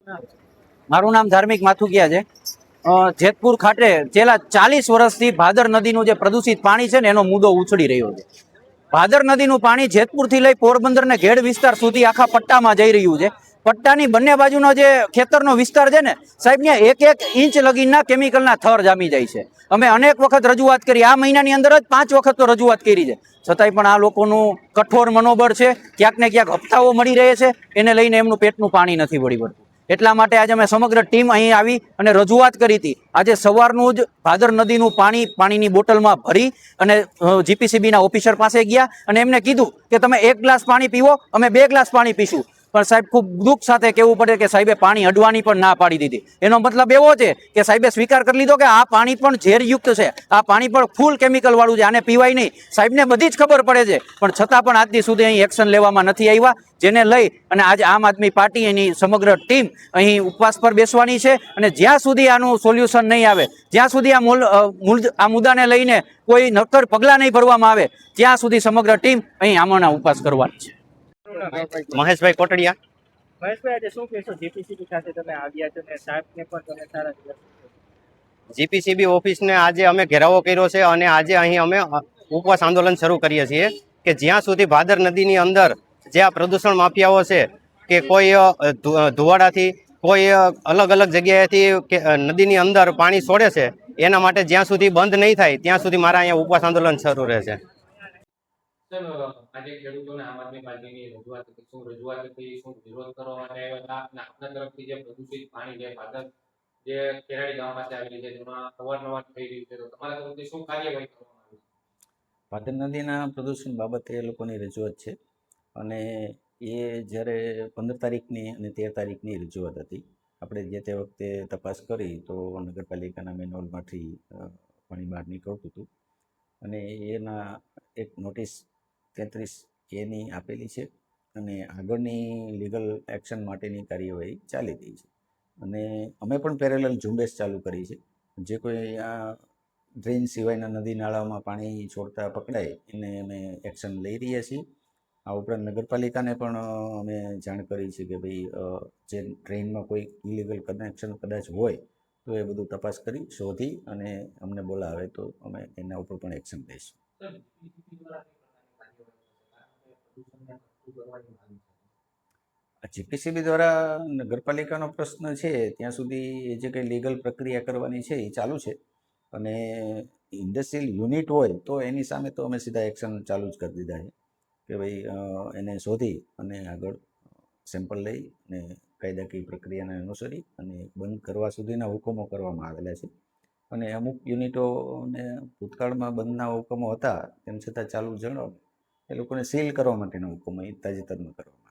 મારું નામ ધાર્મિક માથુકિયા છે. જેતપુર ખાતે છેલ્લા 40 વર્ષથી ભાદર નદીનું જે પ્રદૂષિત પાણી છે ને એનો મુદ્દો ઉછળી રહ્યો છે. ભાદર નદીનું પાણી જેતપુરથી લઈ પોરબંદર ને ઘેડ વિસ્તાર સુધી આખા પટ્ટામાં જઈ રહ્યું છે. પટ્ટાની બંને બાજુનો જે ખેતરનો વિસ્તાર છે ને સાહેબ, ત્યાં 1-1 ઇંચ લગીનના કેમિકલના થર જામી જાય છે. અમે અનેક વખત રજૂઆત કરી, આ મહિનાની અંદર જ 5 વખત તો રજૂઆત કરી છે, છતાંય પણ આ લોકોનું કઠોર મનોબળ છે. ક્યાંક ને ક્યાંક હપ્તાઓ મળી રહે છે, એને લઈને એમનું પેટનું પાણી નથી વળી પડતું. એટલા માટે આજે અમે સમગ્ર ટીમ અહીં આવી અને રજૂઆત કરી હતી. આજે સવારનું જ ભાદર નદીનું પાણીની બોટલમાં ભરી અને જીપીસીબીના ઓફિસર પાસે ગયા અને એમને કીધું કે તમે 1 ગ્લાસ પાણી પીવો, અમે 2 ગ્લાસ પાણી પીશું. પણ સાહેબ, ખૂબ દુઃખ સાથે કહેવું પડે કે સાહેબે પાણી અડવાની પણ ના પાડી દીધી. એનો મતલબ એવો છે કે સાહેબે સ્વીકાર કરી લીધો કે આ પાણી પણ ઝેરયુક્ત છે, આ પાણી પણ ફૂલ કેમિકલ વાળું છે, આને પીવાય નહીં. સાહેબને બધી જ ખબર પડે છે, પણ છતાં પણ આજથી સુધી અહીં એક્શન લેવામાં નથી આવ્યા. જેને લઈ અને આજે આમ આદમી પાર્ટી એની સમગ્ર ટીમ અહીં ઉપવાસ પર બેસવાની છે. અને જ્યાં સુધી આનું સોલ્યુશન નહીં આવે, જ્યાં સુધી આ મુદ્દાને લઈને કોઈ નક્કર પગલાં નહીં ભરવામાં આવે, ત્યાં સુધી સમગ્ર ટીમ અહીં આમરણના ઉપવાસ કરવાની છે. મહેશભાઈ કોટડિયા. મહેશભાઈ, આજે શું કહેશો? જીપીસીબી ખાતે તમે આવ્યા છો ને સાહેબને પણ તમે સારા દિવસ. જીપીસીબી ઓફિસને આજે અમે ઘેરાવો કર્યો છે અને આજે અહીં અમે ઉપવાસ આંદોલન શરૂ કરીએ છીએ કે જ્યાં સુધી ભાદર નદીની અંદર જે આ પ્રદૂષણ માફિયાઓ છે કે કોઈ ધુવાડાથી, કોઈ અલગ અલગ જગ્યાએથી નદીની અંદર પાણી છોડે છે, એના માટે જ્યાં સુધી બંધ નહીં થાય ત્યાં સુધી મારા અહીંયા ઉપવાસ આંદોલન શરૂ રહેશે. આજે ખેડૂતોને આમ આદમી પાર્ટીની રજૂઆત હતી, શું વિરોધ કરવા માટે આવ્યા હતા, અને આપના તરફથી જે પ્રદૂષિત પાણી જે ભાદર જે કેરાડી ગામ પાસે આવેલી છે જેમાં અવારનવાર થઈ રહ્યું છે, તો તમારા તરફથી શું કાર્યવાહી કરવામાં આવી? ભાદર નદીના પ્રદૂષણ બાબતે એ લોકોની રજૂઆત છે અને એ જ્યારે 15 તારીખની અને 13 તારીખની રજૂઆત હતી. આપણે જે તે વખતે તપાસ કરી તો નગરપાલિકાના મેન્યુઅલમાંથી પાણી બહાર નીકળતું હતું અને એના એક નોટિસ 33A આપેલી છે અને આગળની લીગલ એક્શન માટેની કાર્યવાહી ચાલી રહી છે. અને અમે પણ પેરેલલ ઝુંબેશ ચાલુ કરી છે. જે કોઈ આ ડ્રેન સિવાયના નદી નાળામાં પાણી છોડતા પકડાય એને અમે એક્શન લઈ રહ્યા છીએ. આ ઉપરાંત નગરપાલિકાને પણ અમે જાણ કરી છે કે ભાઈ જે ડ્રેનમાં કોઈ ઇલીગલ કનેક્શન કદાચ હોય તો એ બધું તપાસ કરી શોધી અને અમને બોલાવે તો અમે એના ઉપર પણ એક્શન લઈશું. જીપીસીબી દ્વારા નગરપાલિકાનો પ્રશ્ન છે ત્યાં સુધી જે કંઈ લીગલ પ્રક્રિયા કરવાની છે એ ચાલુ છે અને ઇન્ડસ્ટ્રીયલ યુનિટ હોય તો એની સામે તો અમે સીધા એક્શન ચાલુ જ કરી દીધા છે કે ભાઈ એને શોધી અને આગળ સેમ્પલ લઈ અને કાયદાકીય પ્રક્રિયાને અનુસરી અને બંધ કરવા સુધીના હુકમો કરવામાં આવેલા છે. અને અમુક યુનિટોને ભૂતકાળમાં બંધના હુકમો હતા તેમ છતાં ચાલુ જણાવ એ લોકોને સીલ કરવા માટેના હુકમો તાજેતરમાં કરવામાં